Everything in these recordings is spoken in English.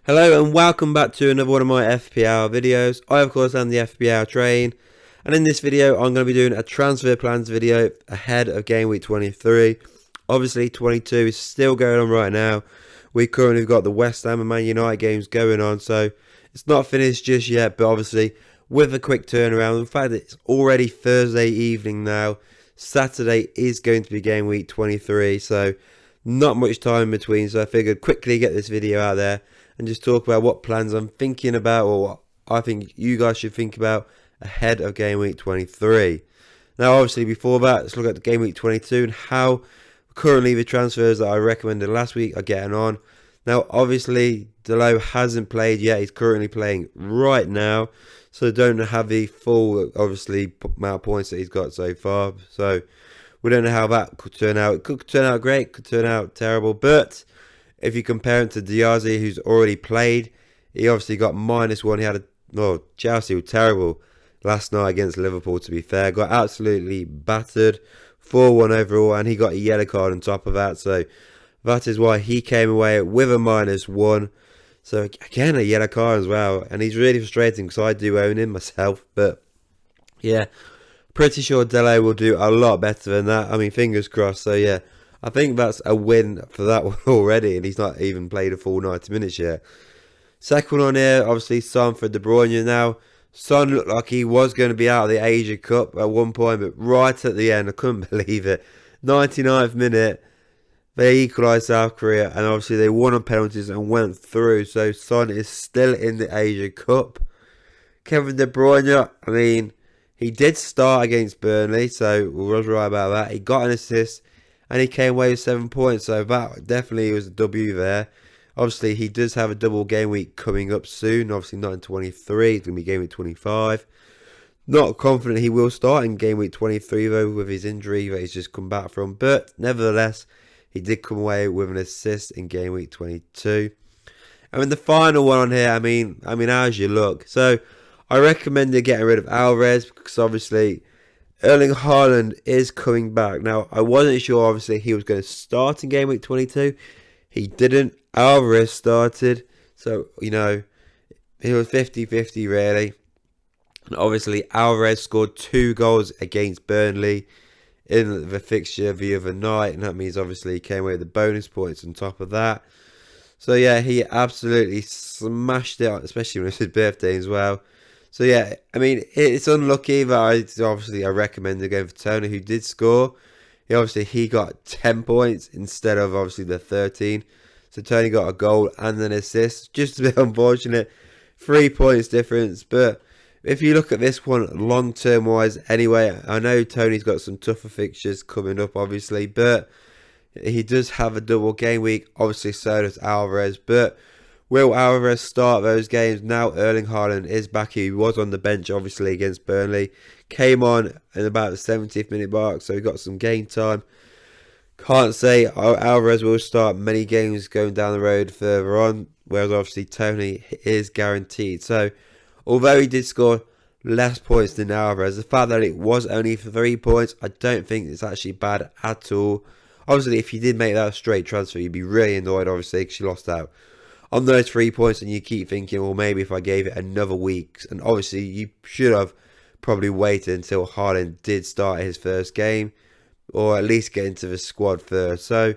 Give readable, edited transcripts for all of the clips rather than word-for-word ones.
Hello and welcome back to another one of my FPL videos. I of course am the FPL train, and in this video I'm going to be doing a transfer plans video ahead of game week 23. Obviously 22 is still going on right now. We currently got the West Ham and Man United games going on, so it's not finished just yet, but obviously with a quick turnaround. In fact, it's already Thursday evening now. Saturday is going to be game week 23, so not much time in between, so I figured quickly get this video out there and just talk about what plans I'm thinking about, or what I think you guys should think about ahead of game week 23. Now obviously before that, let's look at the game week 22 and how currently the transfers that I recommended last week are getting on. Now obviously Delo hasn't played yet, he's currently playing right now, so don't have the full obviously amount of points that he's got so far, so we don't know how that could turn out. It could turn out great, could turn out terrible, but if you compare him to Diazy, who's already played, he obviously got -1. He had Chelsea were terrible last night against Liverpool, to be fair. Got absolutely battered, 4-1 overall, and he got a yellow card on top of that. So that is why he came away with a -1. So again, a yellow card as well. And he's really frustrating because I do own him myself. But yeah, pretty sure Dele will do a lot better than that. I mean, fingers crossed. So yeah, I think that's a win for that one already, and he's not even played a full 90 minutes yet. Second one on here, obviously Son for De Bruyne. Now, Son looked like he was going to be out of the Asia Cup at one point, but right at the end, I couldn't believe it. 99th minute, they equalised South Korea, and obviously they won on penalties and went through, so Son is still in the Asia Cup. Kevin De Bruyne, I mean, he did start against Burnley, so we was right about that. He got an assist, and he came away with 7 points, so that definitely was a W there. Obviously, he does have a double game week coming up soon. Obviously, not in 23. It's going to be game week 25. Not confident he will start in game week 23, though, with his injury that he's just come back from. But nevertheless, he did come away with an assist in game week 22. And then the final one on here, I mean, how's your look? So, I recommended getting rid of Alvarez because obviously Erling Haaland is coming back. Now, I wasn't sure, obviously, he was going to start in game week 22. He didn't. Alvarez started. So, he was 50-50, really. And obviously, Alvarez scored 2 goals against Burnley in the fixture the other night. And that means, obviously, he came away with the bonus points on top of that. So, yeah, he absolutely smashed it, especially when it was his birthday as well. So yeah, I mean, it's unlucky that I recommended going for Tony, who did score. He got 10 points instead of obviously the 13. So Tony got a goal and an assist. Just a bit unfortunate. 3 points difference. But if you look at this one long term wise anyway, I know Tony's got some tougher fixtures coming up obviously, but he does have a double game week. Obviously so does Alvarez, but will Alvarez start those games? Now Erling Haaland is back. He was on the bench, obviously, against Burnley. Came on in about the 70th minute mark, so he got some game time. Can't say Alvarez will start many games going down the road further on, whereas obviously Tony is guaranteed. So, although he did score less points than Alvarez, the fact that it was only for 3 points, I don't think it's actually bad at all. Obviously, if you did make that a straight transfer, you'd be really annoyed, obviously, because you lost out on those 3 points, and you keep thinking, well, maybe if I gave it another week. And obviously, you should have probably waited until Haaland did start his first game, or at least get into the squad first. So,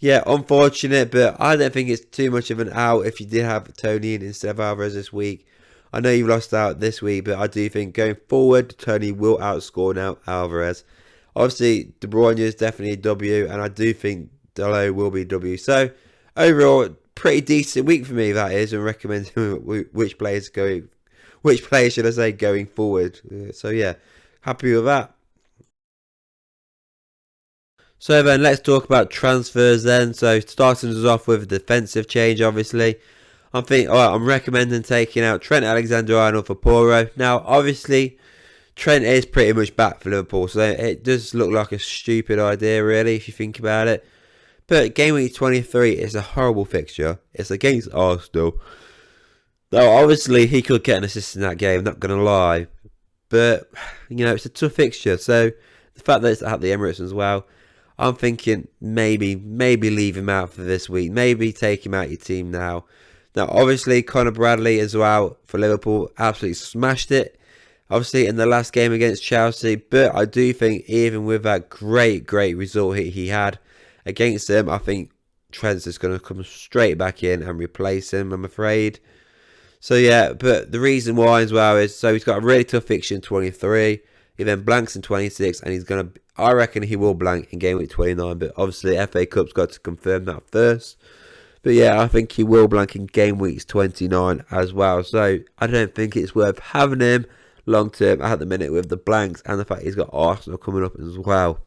yeah, unfortunate, but I don't think it's too much of an out if you did have Tony in instead of Alvarez this week. I know you've lost out this week, but I do think going forward, Tony will outscore now Alvarez. Obviously, De Bruyne is definitely a W, and I do think Delo will be a W. So, overall, pretty decent week for me, that is, and recommend which players going forward. So yeah, happy with that. So then let's talk about transfers then. So starting us off with a defensive change, obviously. I'm recommending taking out Trent Alexander-Arnold for Poro. Now obviously Trent is pretty much back for Liverpool, so it does look like a stupid idea really if you think about it. But game week 23 is a horrible fixture. It's against Arsenal. Now, obviously, he could get an assist in that game, not going to lie. But, it's a tough fixture. So, the fact that it's at the Emirates as well, I'm thinking maybe leave him out for this week. Maybe take him out your team now. Now, obviously, Conor Bradley as well for Liverpool absolutely smashed it. Obviously, in the last game against Chelsea, but I do think even with that great result he had against them, I think Trent's just going to come straight back in and replace him, I'm afraid. So yeah, but the reason why as well is, so he's got a really tough fixture in 23. He then blanks in 26, and he's going to, I reckon he will blank in game week 29, but obviously FA Cup's got to confirm that first. But yeah, I think he will blank in game weeks 29 as well. So I don't think it's worth having him long term at the minute with the blanks and the fact he's got Arsenal coming up as well.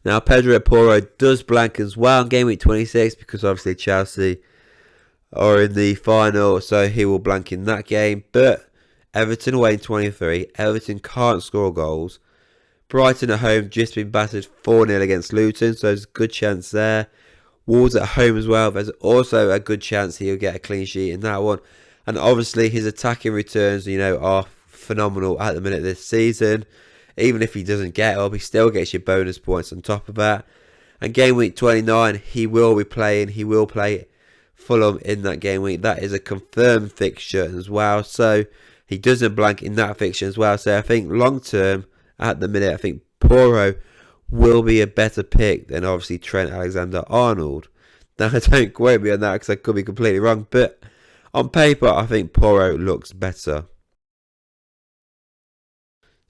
Now, Pedro Porro does blank as well in game week 26 because obviously Chelsea are in the final, so he will blank in that game. But Everton away in 23, Everton can't score goals. Brighton at home just been battered 4-0 against Luton, so there's a good chance there. Wolves at home as well, there's also a good chance he'll get a clean sheet in that one. And obviously his attacking returns, are phenomenal at the minute this season. Even if he doesn't get up, he still gets your bonus points on top of that. And game week 29, he will play Fulham in that game week. That is a confirmed fixture as well. So he doesn't blank in that fixture as well. So I think long term, at the minute, I think Porro will be a better pick than obviously Trent Alexander-Arnold. Now, don't quote me on that because I could be completely wrong. But on paper, I think Porro looks better.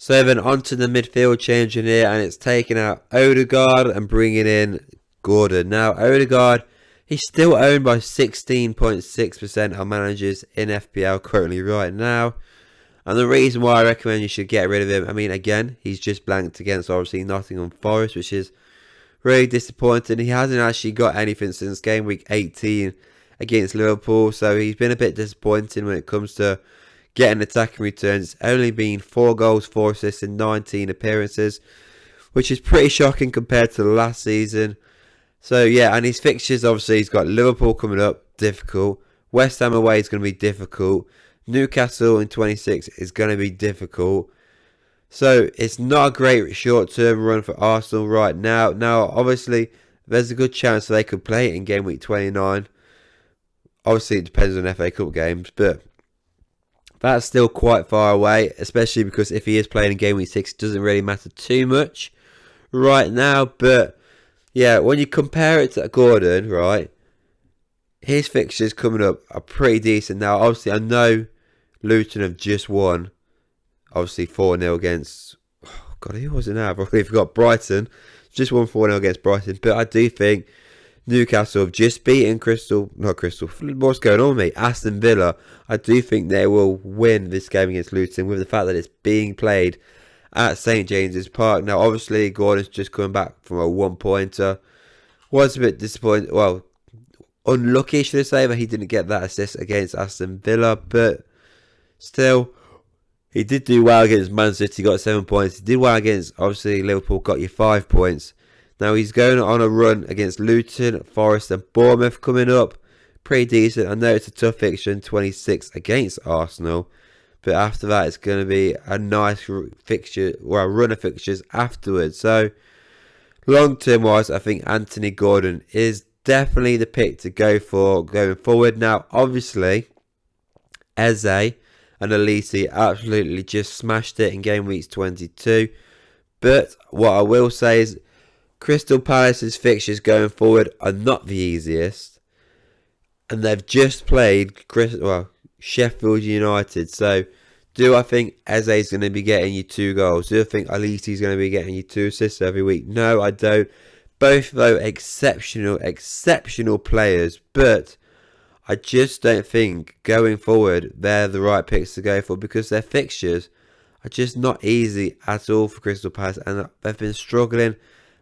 So then onto the midfield change in here, and it's taking out Odegaard and bringing in Gordon. Now, Odegaard, he's still owned by 16.6% of managers in FPL currently right now. And the reason why I recommend you should get rid of him, I mean, again, he's just blanked against obviously Nottingham Forest, which is really disappointing. He hasn't actually got anything since game week 18 against Liverpool, so he's been a bit disappointing when it comes to getting attacking returns. It's only been 4 goals, 4 assists in 19 appearances, which is pretty shocking compared to the last season. So yeah, and his fixtures, obviously, he's got Liverpool coming up, difficult. West Ham away is going to be difficult. Newcastle in 26 is going to be difficult. So it's not a great short-term run for Arsenal right now. Now, obviously, there's a good chance they could play it in game week 29. Obviously, it depends on FA Cup games, but that's still quite far away, especially because if he is playing in game week 6, it doesn't really matter too much right now. But yeah, when you compare it to Gordon, right, his fixtures coming up are pretty decent. Now, obviously, I know Luton have just won, obviously 4-0 against, oh God, who was it now? I've already forgot. Brighton. Just won 4-0 against Brighton. But I do think Newcastle have just beaten what's going on with me? Aston Villa. I do think they will win this game against Luton with the fact that it's being played at St James's Park. Now, obviously, Gordon's just coming back from a 1-pointer. Was a bit disappointed. Well, unlucky, should I say, that he didn't get that assist against Aston Villa. But still, he did do well against Man City, got 7 points. He did well against, obviously, Liverpool, got you 5 points. Now he's going on a run against Luton, Forest and Bournemouth coming up. Pretty decent. I know it's a tough fixture in 26 against Arsenal. But after that, it's going to be a nice fixture, or a run of fixtures afterwards. So, long-term wise, I think Anthony Gordon is definitely the pick to go for going forward. Now, obviously, Eze and Elise absolutely just smashed it in game weeks 22. But what I will say is Crystal Palace's fixtures going forward are not the easiest. And they've just played Sheffield United. So, do I think Eze is going to be getting you 2 goals? Do I think Elise is going to be getting you 2 assists every week? No, I don't. Both, though, exceptional players. But I just don't think going forward they're the right picks to go for because their fixtures are just not easy at all for Crystal Palace. And they've been struggling.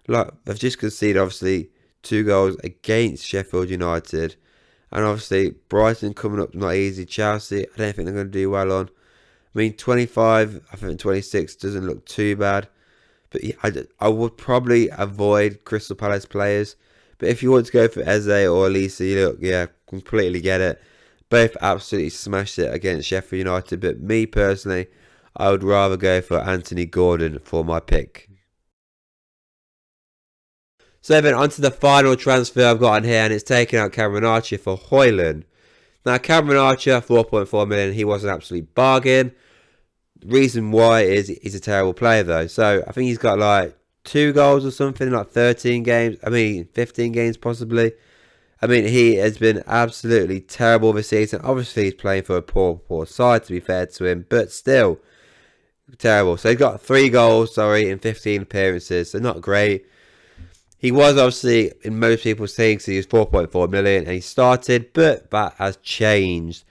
Like, they've just conceded, obviously, 2 goals against Sheffield United. And obviously, Brighton coming up not easy. Chelsea, I don't think they're going to do well on. I mean, 25, I think 26 doesn't look too bad. But yeah, I would probably avoid Crystal Palace players. But if you want to go for Eze or Elise, look, yeah, completely get it. Both absolutely smashed it against Sheffield United. But me personally, I would rather go for Anthony Gordon for my pick. So then on to the final transfer I've got on here, and it's taking out Cameron Archer for Højlund. Now, Cameron Archer, 4.4 million, he was an absolute bargain. Reason why is he's a terrible player, though. So, I think he's got like 2 goals or something, like 13 games. 15 games possibly. He has been absolutely terrible this season. Obviously, he's playing for a poor side, to be fair to him, but still terrible. So, he's got 3 goals, in 15 appearances, so not great. He was obviously in most people's things, he was 4.4 million and he started, but that has changed.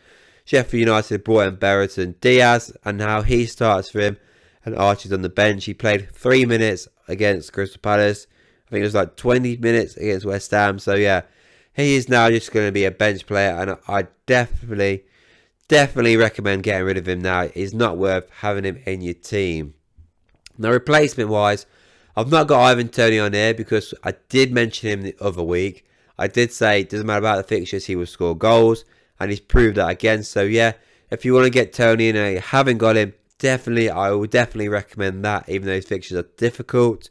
Sheffield United brought in Brereton Diaz, and now he starts for him, and Archie's on the bench. He played 3 minutes against Crystal Palace. I think it was like 20 minutes against West Ham. So yeah, he is now just going to be a bench player, and I definitely recommend getting rid of him now. It's not worth having him in your team. Now, replacement wise, I've not got Ivan Toney on here because I did mention him the other week. I did say it doesn't matter about the fixtures, he will score goals, and he's proved that again. So yeah, if you want to get Toney in and you haven't got him, I would definitely recommend that, even though his fixtures are difficult.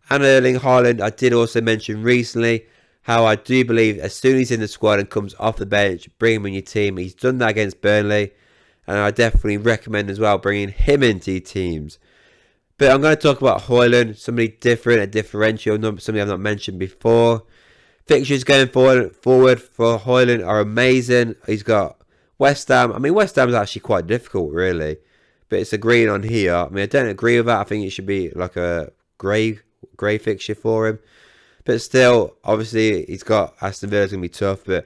And Erling Haaland, I did also mention recently how I do believe as soon as he's in the squad and comes off the bench, bring him in your team. He's done that against Burnley, and I definitely recommend as well bringing him into your teams. But I'm going to talk about Højlund, somebody different, a differential, somebody I've not mentioned before. Fixtures going forward for Højlund are amazing. He's got West Ham. West Ham is actually quite difficult, really. But it's a green on here. I don't agree with that. I think it should be like a grey fixture for him. But still, obviously, he's got Aston Villa's going to be tough. But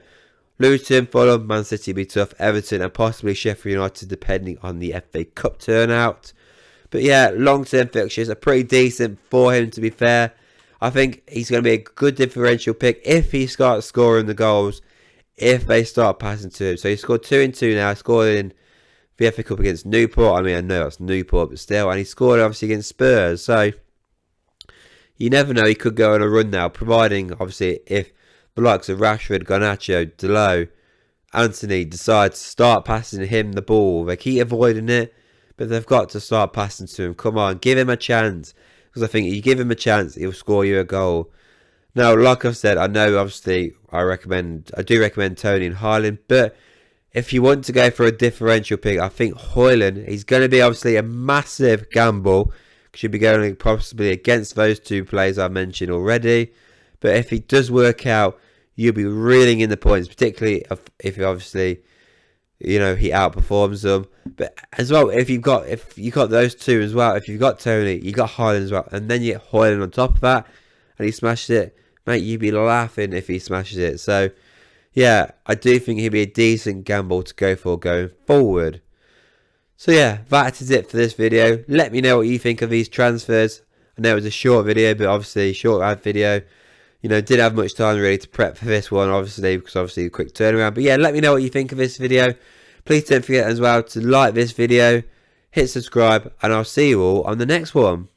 Luton, Fulham, Man City will be tough. Everton and possibly Sheffield United, depending on the FA Cup turnout. But yeah, long-term fixtures are pretty decent for him, to be fair. I think he's going to be a good differential pick if he starts scoring the goals, if they start passing to him. So he scored 2 in 2 now, scored in the FA Cup against Newport. I know it's Newport, but still. And he scored, obviously, against Spurs. So you never know, he could go on a run now, providing, obviously, if the likes of Rashford, Garnacho, Delot, Anthony decide to start passing him the ball. They keep avoiding it, but they've got to start passing to him. Come on, give him a chance. Because I think if you give him a chance, he'll score you a goal. Now, like I've said, I know obviously I do recommend Toney and Haaland, but if you want to go for a differential pick, I think Højlund, he's going to be obviously a massive gamble. Should be going possibly against those 2 players I mentioned already. But if he does work out, you'll be reeling in the points, particularly if obviously, he outperforms them. But as well, if you got those 2 as well, if you've got Toney, you got Haaland as well, and then you get Højlund on top of that, and he smashes it, mate, you'd be laughing if he smashes it. So, yeah, I do think he'd be a decent gamble to go for going forward. So yeah, that is it for this video. Let me know what you think of these transfers. I know it was a short video, but obviously short ad video. Didn't have much time really to prep for this one, obviously, because obviously a quick turnaround. But yeah, let me know what you think of this video. Please don't forget as well to like this video, hit subscribe, and I'll see you all on the next one.